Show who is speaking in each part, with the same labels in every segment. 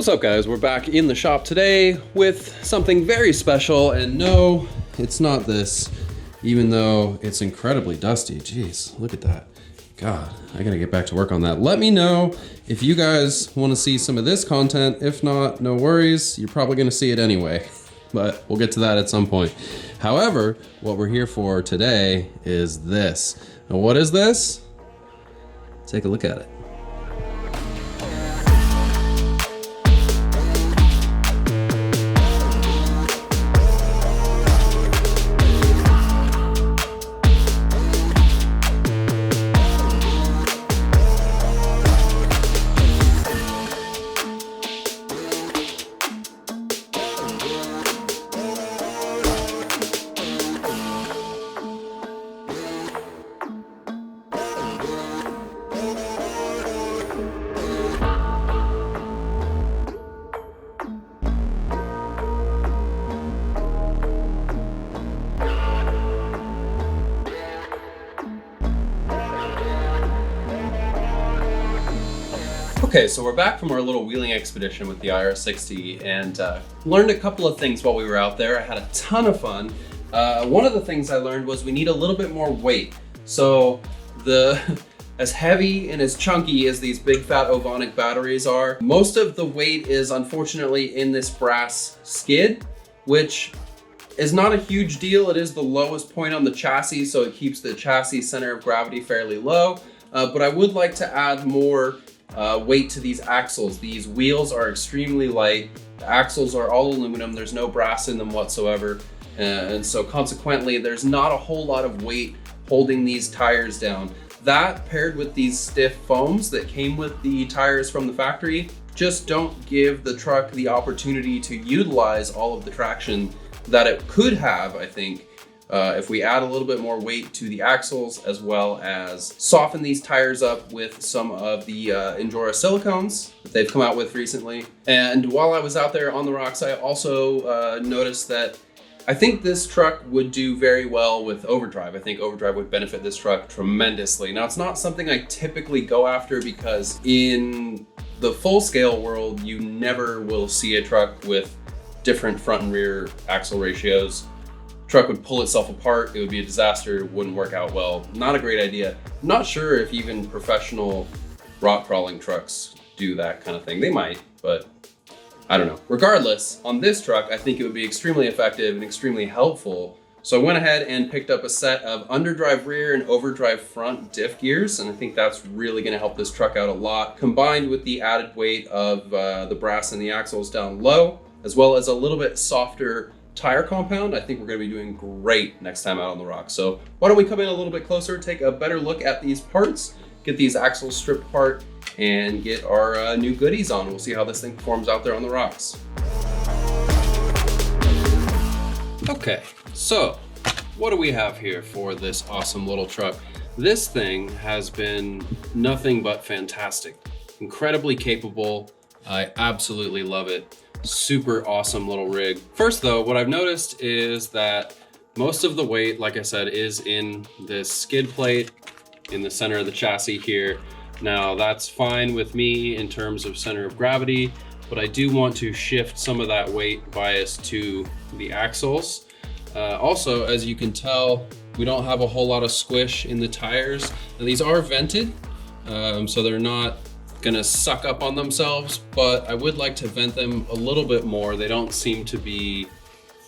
Speaker 1: What's up guys, we're back in the shop today with something very special, and no, it's not this, even though it's incredibly dusty. Jeez, look at that. God, I gotta get back to work on that. Let me know if you guys wanna see some of this content. If not, no worries, you're probably gonna see it anyway, but we'll get to that at some point. However, what we're here for today is this. Now what is this? Take a look at it. Okay, so we're back from our little wheeling expedition with the IR60 and learned a couple of things while we were out there. I had a ton of fun. One of the things I learned was we need a little bit more weight. So as heavy and as chunky as these big fat Ovonic batteries are, most of the weight is unfortunately in this brass skid, which is not a huge deal. It is the lowest point on the chassis, so it keeps the chassis center of gravity fairly low. But I would like to add more weight to these axles. These wheels are extremely light. The axles are all aluminum. There's no brass in them whatsoever. And so consequently, there's not a whole lot of weight holding these tires down. That paired with these stiff foams that came with the tires from the factory just don't give the truck the opportunity to utilize all of the traction that it could have, I think, if we add a little bit more weight to the axles, as well as soften these tires up with some of the Endura silicones that they've come out with recently. And while I was out there on the rocks, I also noticed that I think this truck would do very well with Overdrive. I think Overdrive would benefit this truck tremendously. Now, it's not something I typically go after because in the full scale world, you never will see a truck with different front and rear axle ratios. Truck would pull itself apart, it would be a disaster, it wouldn't work out well. Not a great idea. I'm not sure if even professional rock crawling trucks do that kind of thing. They might, but I don't know. Regardless, on this truck, I think it would be extremely effective and extremely helpful. So I went ahead and picked up a set of underdrive rear and overdrive front diff gears, and I think that's really gonna help this truck out a lot, combined with the added weight of the brass and the axles down low, as well as a little bit softer tire compound. I think we're gonna be doing great next time out on the rocks. So why don't we come in a little bit closer, take a better look at these parts, get these axles stripped apart, and get our new goodies on. We'll see how this thing performs out there on the rocks. Okay, so what do we have here for this awesome little truck? This thing has been nothing but fantastic. Incredibly capable. I absolutely love it. Super awesome little rig. First though, what I've noticed is that most of the weight, like I said, is in this skid plate in the center of the chassis here. Now that's fine with me in terms of center of gravity, but I do want to shift some of that weight bias to the axles. Also, as you can tell, we don't have a whole lot of squish in the tires. Now these are vented, so they're not gonna suck up on themselves, but I would like to vent them a little bit more. They don't seem to be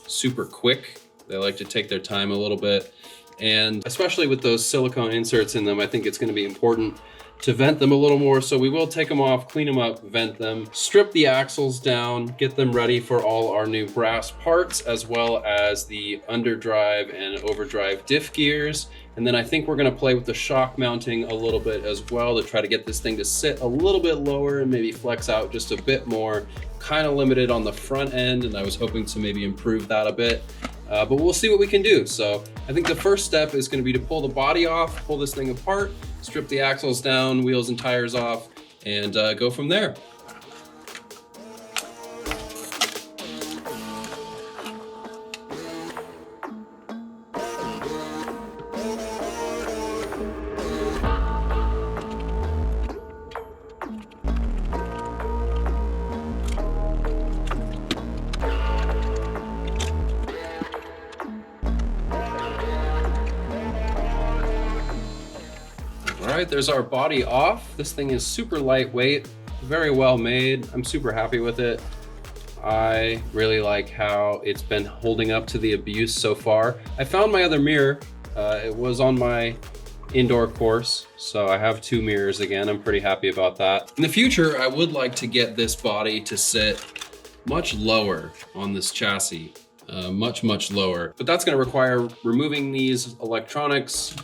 Speaker 1: super quick. They like to take their time a little bit. And especially with those silicone inserts in them, I think it's gonna be important to vent them a little more. So we will take them off, clean them up, vent them, strip the axles down, get them ready for all our new brass parts, as well as the underdrive and overdrive diff gears. And then I think we're gonna play with the shock mounting a little bit as well to try to get this thing to sit a little bit lower and maybe flex out just a bit more. Kind of limited on the front end, and I was hoping to maybe improve that a bit. But we'll see what we can do. So I think the first step is gonna be to pull the body off, pull this thing apart, strip the axles down, wheels and tires off, and go from there. right, there's our body off. This thing is super lightweight, very well made. I'm super happy with it. I really like how it's been holding up to the abuse so far. I found my other mirror. It was on my indoor course, so I have 2 mirrors again. I'm pretty happy about that. In the future, I would like to get this body to sit much lower on this chassis, much lower. But that's gonna require removing these electronics,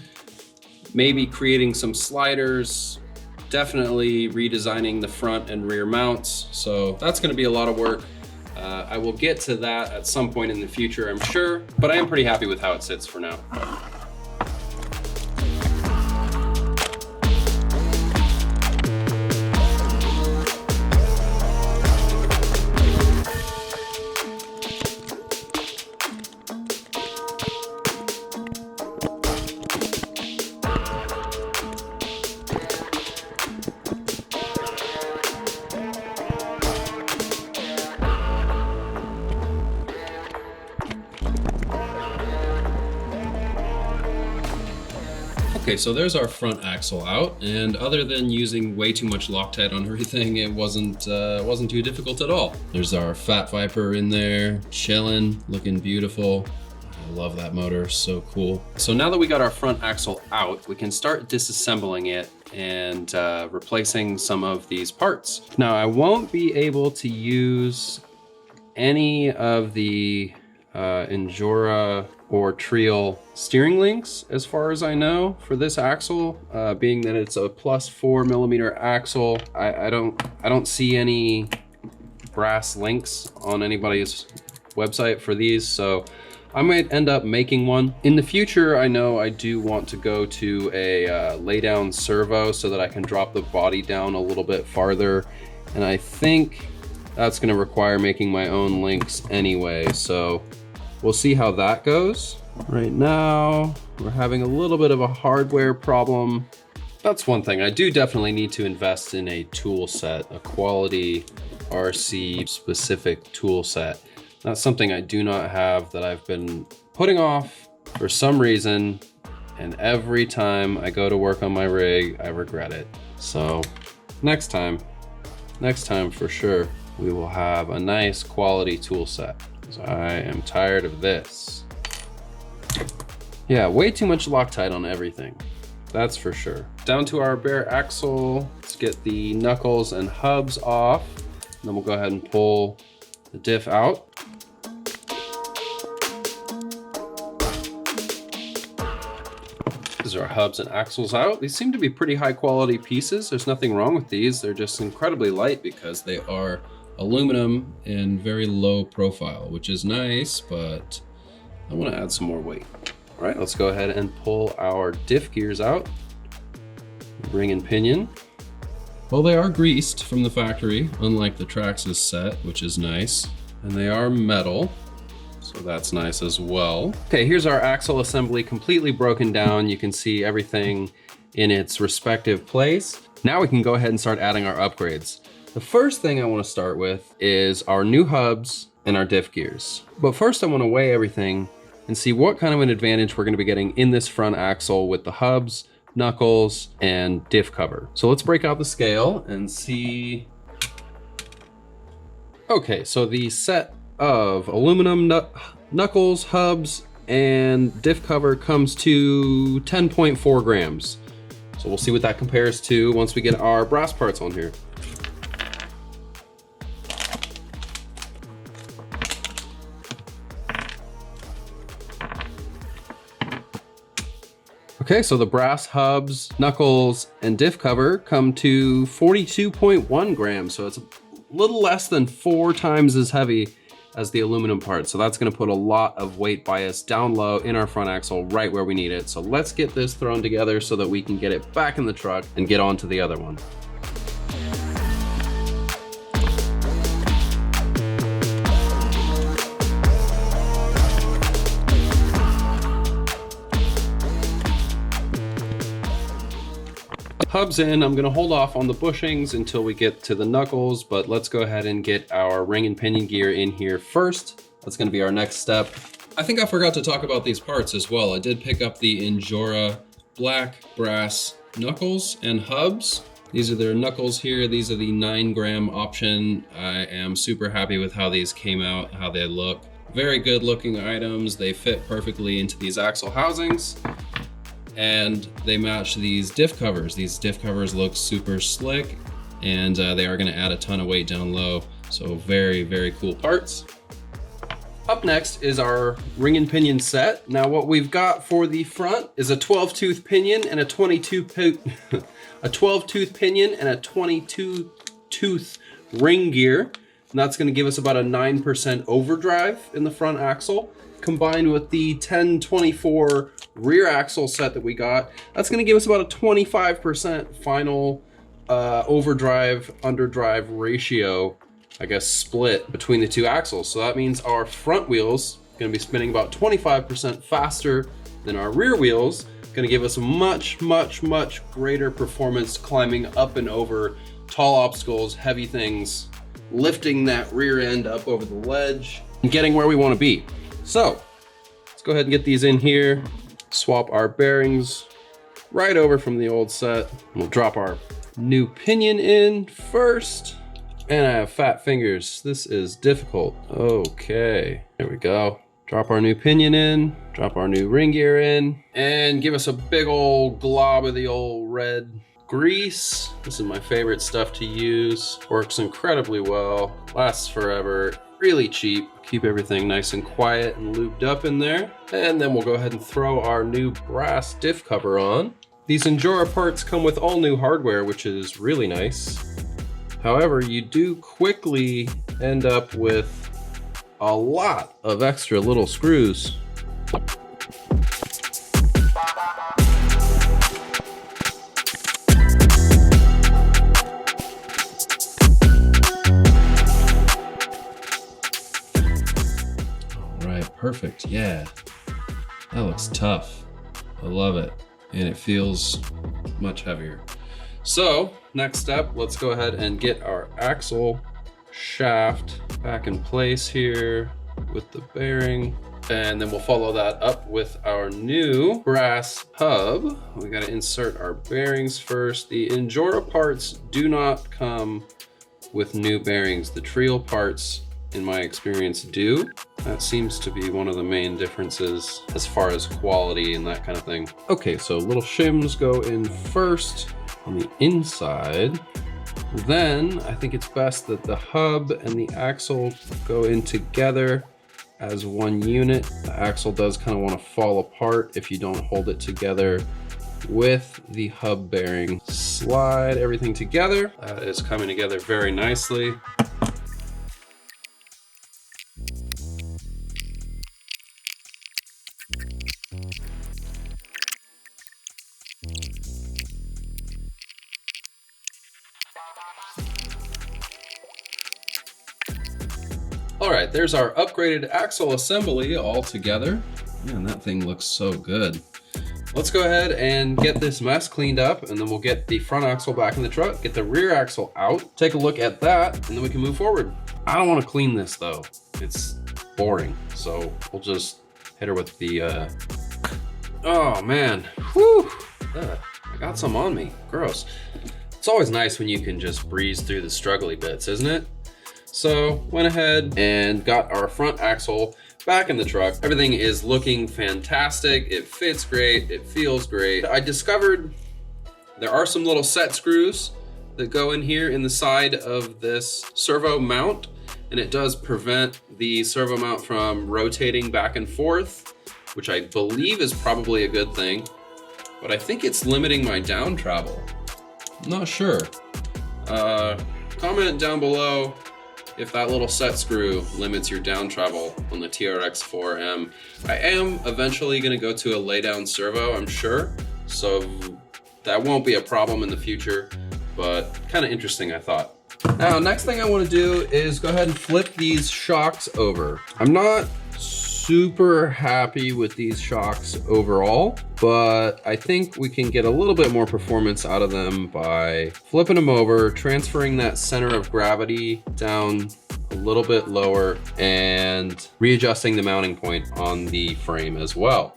Speaker 1: maybe creating some sliders, definitely redesigning the front and rear mounts. So that's gonna be a lot of work. I will get to that at some point in the future, I'm sure, but I am pretty happy with how it sits for now. Okay, so there's our front axle out, and other than using way too much Loctite on everything, it wasn't too difficult at all. There's our Fat Viper in there, chilling, looking beautiful. I love that motor, so cool. So now that we got our front axle out, we can start disassembling it and replacing some of these parts. Now, I won't be able to use any of the Injora or Trial steering links, as far as I know, for this axle, being that it's a +4mm axle. I don't see any brass links on anybody's website for these, so I might end up making one. In the future, I know I do want to go to a lay down servo so that I can drop the body down a little bit farther, and I think that's gonna require making my own links anyway, so we'll see how that goes. Right now, we're having a little bit of a hardware problem. That's one thing. I do definitely need to invest in a tool set, a quality RC specific tool set. That's something I do not have, that I've been putting off for some reason, and every time I go to work on my rig, I regret it. So next time for sure, we will have a nice quality tool set. I am tired of this. Yeah, way too much Loctite on everything. That's for sure. Down to our bare axle. Let's get the knuckles and hubs off. And then we'll go ahead and pull the diff out. These are our hubs and axles out. These seem to be pretty high quality pieces. There's nothing wrong with these. They're just incredibly light because they are aluminum and very low profile, which is nice, but I want to add some more weight. All right, let's go ahead and pull our diff gears out. Ring and pinion. Well, they are greased from the factory, unlike the Traxxas set, which is nice. And they are metal, so that's nice as well. Okay, here's our axle assembly completely broken down. You can see everything in its respective place. Now we can go ahead and start adding our upgrades. The first thing I want to start with is our new hubs and our diff gears. But first I want to weigh everything and see what kind of an advantage we're going to be getting in this front axle with the hubs, knuckles, and diff cover. So let's break out the scale and see. Okay, so the set of aluminum knuckles, hubs, and diff cover comes to 10.4 grams. So we'll see what that compares to once we get our brass parts on here. Okay, so the brass hubs, knuckles, and diff cover come to 42.1 grams. So it's a little less than 4 times as heavy as the aluminum part. So that's gonna put a lot of weight bias down low in our front axle right where we need it. So let's get this thrown together so that we can get it back in the truck and get on to the other one. Hubs in, I'm gonna hold off on the bushings until we get to the knuckles, but let's go ahead and get our ring and pinion gear in here first. That's gonna be our next step. I think I forgot to talk about these parts as well. I did pick up the Injora black brass knuckles and hubs. These are their knuckles here. These are the 9-gram option. I am super happy with how these came out, how they look. Very good looking items. They fit perfectly into these axle housings, and they match these diff covers. These diff covers look super slick, and they are gonna add a ton of weight down low. So very, very cool parts. Up next is our ring and pinion set. Now what we've got for the front is a 12-tooth pinion and a 12-tooth pinion and a 22-tooth ring gear. And that's gonna give us about a 9% overdrive in the front axle. Combined with the 10-24 rear axle set that we got, that's gonna give us about a 25% final overdrive, underdrive ratio, I guess, split between the two axles. So that means our front wheels gonna be spinning about 25% faster than our rear wheels, gonna give us much, much, much greater performance climbing up and over tall obstacles, heavy things, lifting that rear end up over the ledge, and getting where we wanna be. So let's go ahead and get these in here, swap our bearings right over from the old set. We'll drop our new pinion in first. And I have fat fingers. This is difficult. Okay, there we go. Drop our new pinion in, drop our new ring gear in, and give us a big old glob of the old red grease. This is my favorite stuff to use. Works incredibly well, lasts forever, really cheap. Keep everything nice and quiet and lubed up in there. And then we'll go ahead and throw our new brass diff cover on. These Endura parts come with all new hardware, which is really nice. However, you do quickly end up with a lot of extra little screws. All right, perfect, yeah. That looks tough. I love it. And it feels much heavier. So next step, let's go ahead and get our axle shaft back in place here with the bearing. And then we'll follow that up with our new brass hub. We gotta insert our bearings first. The Endura parts do not come with new bearings. The Trio parts, in my experience, do. That seems to be one of the main differences as far as quality and that kind of thing. Okay, so little shims go in first on the inside. Then I think it's best that the hub and the axle go in together as one unit. The axle does kind of want to fall apart if you don't hold it together with the hub bearing. Slide everything together. That is coming together very nicely. All right, there's our upgraded axle assembly all together. Man, that thing looks so good. Let's go ahead and get this mess cleaned up, and then we'll get the front axle back in the truck, get the rear axle out, take a look at that, and then we can move forward. I don't want to clean this though. It's boring. So we'll just hit her with the, oh man, whew. I got some on me, gross. It's always nice when you can just breeze through the struggly bits, isn't it? So went ahead and got our front axle back in the truck. Everything is looking fantastic. It fits great, it feels great. I discovered there are some little set screws that go in here in the side of this servo mount, and it does prevent the servo mount from rotating back and forth, which I believe is probably a good thing, but I think it's limiting my down travel. I'm not sure. Comment down below if that little set screw limits your down travel on the TRX4M. I am eventually gonna go to a lay down servo, I'm sure, so that won't be a problem in the future, but kind of interesting, I thought. Now, next thing I wanna do is go ahead and flip these shocks over. I'm not super happy with these shocks overall, but I think we can get a little bit more performance out of them by flipping them over, transferring that center of gravity down a little bit lower, and readjusting the mounting point on the frame as well.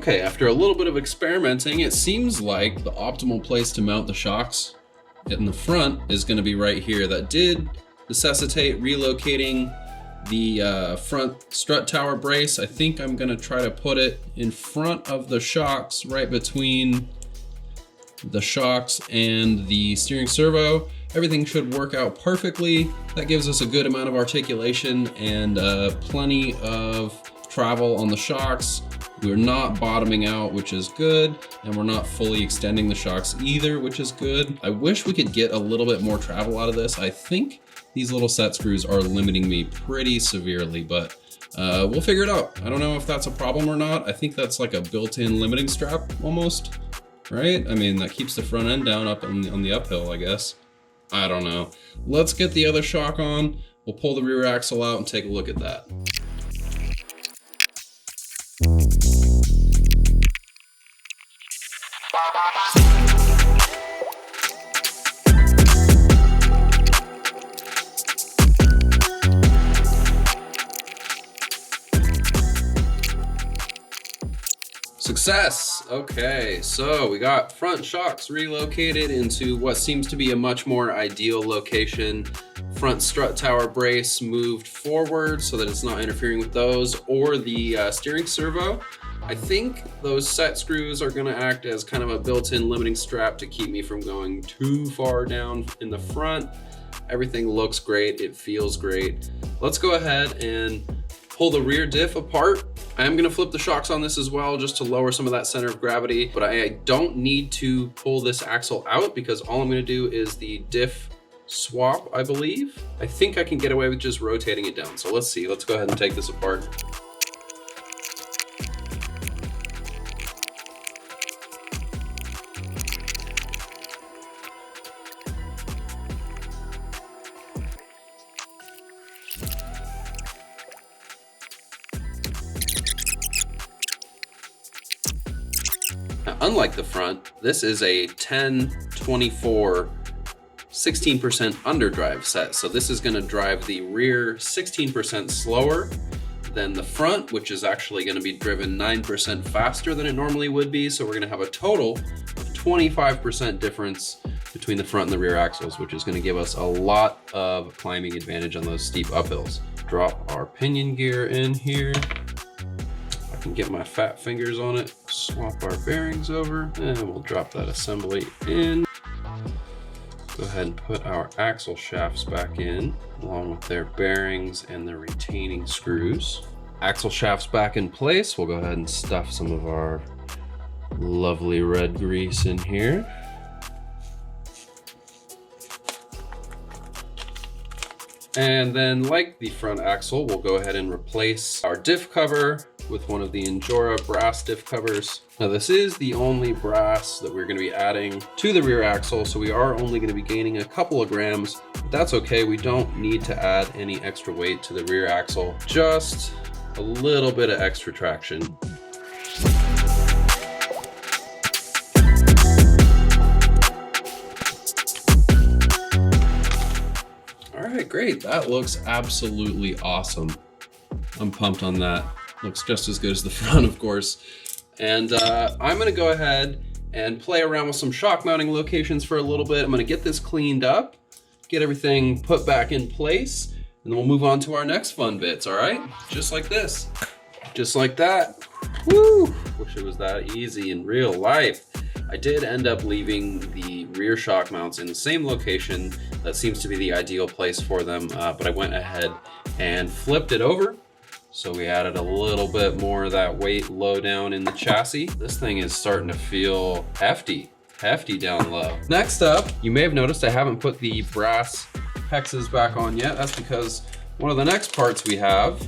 Speaker 1: Okay, after a little bit of experimenting, it seems like the optimal place to mount the shocks in the front is going to be right here. That did necessitate relocating the front strut tower brace. I think I'm going to try to put it in front of the shocks, right between the shocks and the steering servo. Everything should work out perfectly. That gives us a good amount of articulation and plenty of travel on the shocks. We're not bottoming out, which is good, and we're not fully extending the shocks either, which is good. I wish we could get a little bit more travel out of this. I think these little set screws are limiting me pretty severely, but we'll figure it out. I don't know if that's a problem or not. I think that's like a built-in limiting strap almost, right? I mean, that keeps the front end down up on the uphill, I guess. I don't know. Let's get the other shock on. We'll pull the rear axle out and take a look at that. Success! Okay, so we got front shocks relocated into what seems to be a much more ideal location. Front strut tower brace moved forward so that it's not interfering with those, or the steering servo. I think those set screws are gonna act as kind of a built-in limiting strap to keep me from going too far down in the front. Everything looks great, it feels great. Let's go ahead and pull the rear diff apart. I am gonna flip the shocks on this as well just to lower some of that center of gravity, but I don't need to pull this axle out because all I'm gonna do is the diff swap, I believe. I think I can get away with just rotating it down. So let's see, let's go ahead and take this apart. Now, unlike the front, this is a 10-24 16% underdrive set. So this is gonna drive the rear 16% slower than the front, which is actually gonna be driven 9% faster than it normally would be. So we're gonna have a total of 25% difference between the front and the rear axles, which is gonna give us a lot of climbing advantage on those steep uphills. Drop our pinion gear in here. I can get my fat fingers on it, swap our bearings over, and we'll drop that assembly in. Go ahead and put our axle shafts back in, along with their bearings and the retaining screws. Axle shafts back in place. We'll go ahead and stuff some of our lovely red grease in here. And then, like the front axle, we'll go ahead and replace our diff cover with one of the Injora brass diff covers. Now this is the only brass that we're gonna be adding to the rear axle, so we are only gonna be gaining a couple of grams, but that's okay. We don't need to add any extra weight to the rear axle, just a little bit of extra traction. All right, great. That looks absolutely awesome. I'm pumped on that. Looks just as good as the front, of course. And I'm gonna go ahead and play around with some shock mounting locations for a little bit. I'm gonna get this cleaned up, get everything put back in place, and then we'll move on to our next fun bits, all right? Just like this, just like that. Woo! Wish it was that easy in real life. I did end up leaving the rear shock mounts in the same location. That seems to be the ideal place for them, but I went ahead and flipped it over. So we added a little bit more of that weight low down in the chassis. This thing is starting to feel hefty down low. Next up, you may have noticed I haven't put the brass hexes back on yet. That's because one of the next parts we have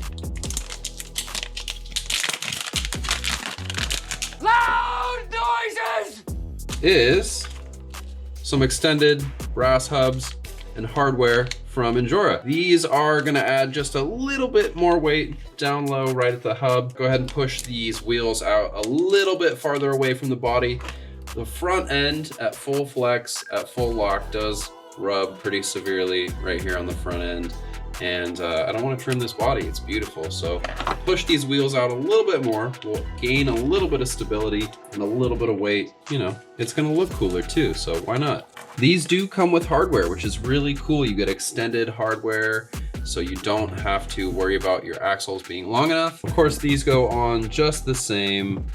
Speaker 2: loud noises
Speaker 1: is some extended brass hubs and hardware from Injora. These are gonna add just a little bit more weight down low right at the hub. Go ahead and push these wheels out a little bit farther away from the body. The front end at full flex, at full lock, does rub pretty severely right here on the front end. And I don't want to trim this body, it's beautiful. So push these wheels out a little bit more, we'll gain a little bit of stability and a little bit of weight. You know, it's gonna look cooler too, so why not? These do come with hardware, which is really cool. You get extended hardware, so you don't have to worry about your axles being long enough. Of course, these go on just the same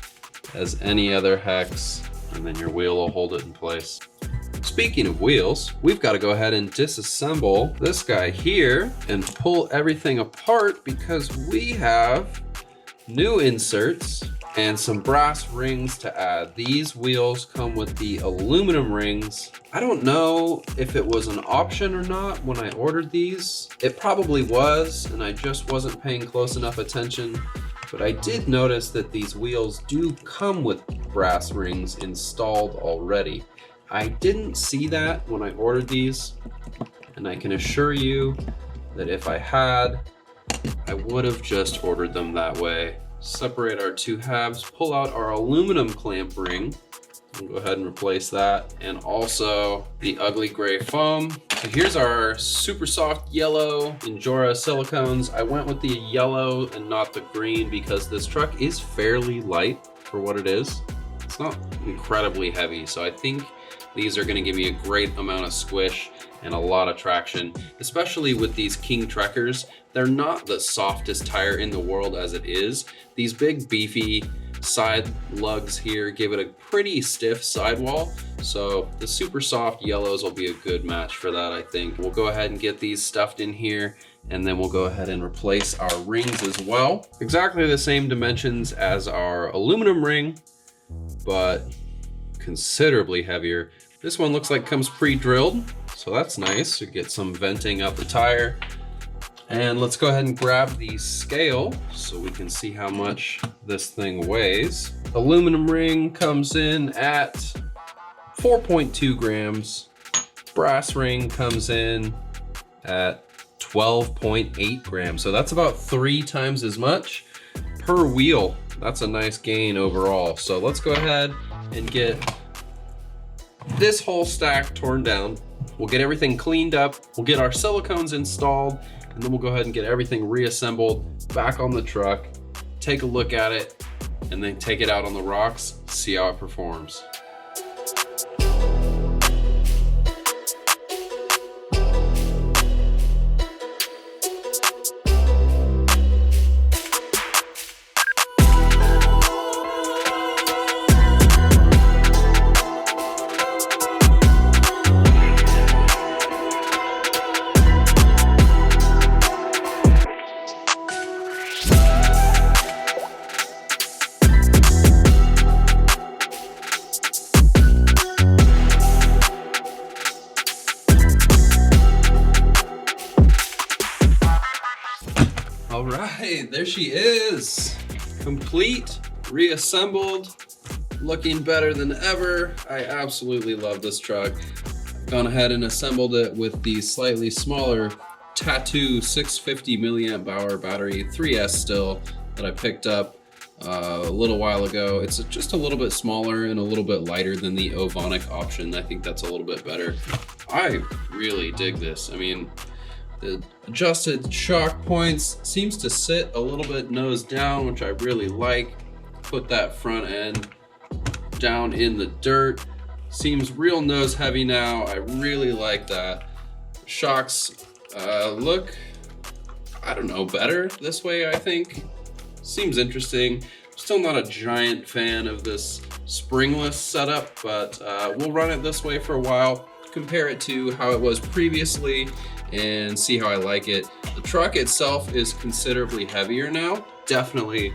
Speaker 1: as any other hex, and then your wheel will hold it in place. Speaking of wheels, we've got to go ahead and disassemble this guy here and pull everything apart because we have new inserts and some brass rings to add. These wheels come with the aluminum rings. I don't know if it was an option or not when I ordered these. It probably was, and I just wasn't paying close enough attention. But I did notice that these wheels do come with brass rings installed already. I didn't see that when I ordered these, and I can assure you that if I had, I would have just ordered them that way. Separate our two halves, pull out our aluminum clamp ring, and go ahead and replace that, and also the ugly gray foam. So here's our super soft yellow Injora silicones. I went with the yellow and not the green because this truck is fairly light for what it is. It's not incredibly heavy, so I think these are going to give me a great amount of squish and a lot of traction, especially with these King Trekkers. They're not the softest tire in the world as it is. These big beefy side lugs here give it a pretty stiff sidewall, so the super soft yellows will be a good match for that, I think. We'll go ahead and get these stuffed in here, and then we'll go ahead and replace our rings as well. Exactly the same dimensions as our aluminum ring, but considerably heavier. This one looks like comes pre-drilled, so that's nice to get some venting up the tire. And let's go ahead and grab the scale so we can see how much this thing weighs. Aluminum ring comes in at 4.2 grams. Brass ring comes in at 12.8 grams. So that's about 3 times as much per wheel. That's a nice gain overall. So let's go ahead and get this whole stack torn down. We'll get everything cleaned up. We'll get our silicones installed, and then we'll go ahead and get everything reassembled back on the truck, take a look at it, and then take it out on the rocks, see how it performs. All right, there she is. Complete, reassembled, looking better than ever. I absolutely love this truck. I've gone ahead and assembled it with the slightly smaller Tattoo 650 milliamp hour battery, 3S still, that I picked up a little while ago. It's just a little bit smaller and a little bit lighter than the Ovonic option. I think that's a little bit better. I really dig this. I mean, the adjusted shock points seems to sit a little bit nose down, which I really like. Put that front end down in the dirt. Seems real nose heavy now. I really like that. Shocks look, I don't know, better this way, I think. Seems interesting. Still not a giant fan of this springless setup, but we'll run it this way for a while, compare it to how it was previously, and see how I like it. The truck itself is considerably heavier now. Definitely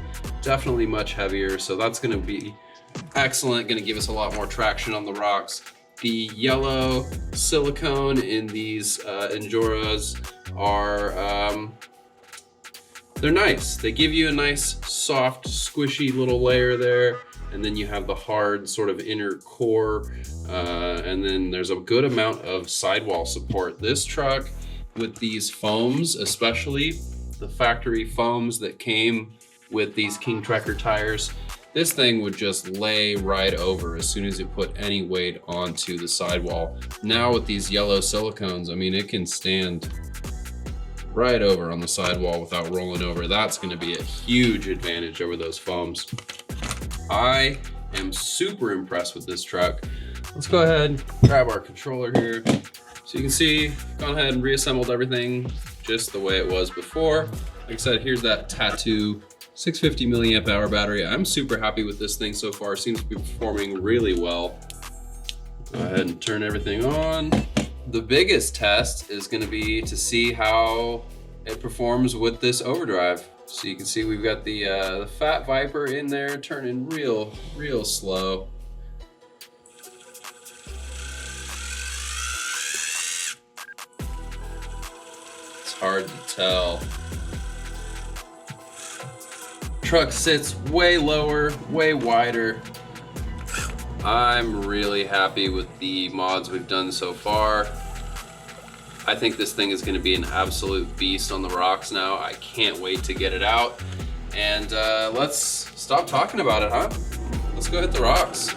Speaker 1: much heavier, so that's gonna be excellent, gonna give us a lot more traction on the rocks. The yellow silicone in these Injoras are, they're nice. They give you a nice, soft, squishy little layer there, and then you have the hard sort of inner core, and then there's a good amount of sidewall support. This truck, with these foams, especially the factory foams that came with these King Trekker tires, this thing would just lay right over as soon as it put any weight onto the sidewall. Now with these yellow silicones, I mean, it can stand right over on the sidewall without rolling over. That's gonna be a huge advantage over those foams. I am super impressed with this truck. Let's go ahead and grab our controller here. So you can see, gone ahead and reassembled everything just the way it was before. Like I said, here's that Tattoo 650 milliamp hour battery. I'm super happy with this thing so far. Seems to be performing really well. Go ahead and turn everything on. The biggest test is gonna be to see how it performs with this overdrive. So you can see we've got the Fat Viper in there turning real slow. It's hard to tell. Truck sits way lower, way wider. I'm really happy with the mods we've done so far. I think this thing is gonna be an absolute beast on the rocks now. I can't wait to get it out. And let's stop talking about it, huh? Let's go hit the rocks.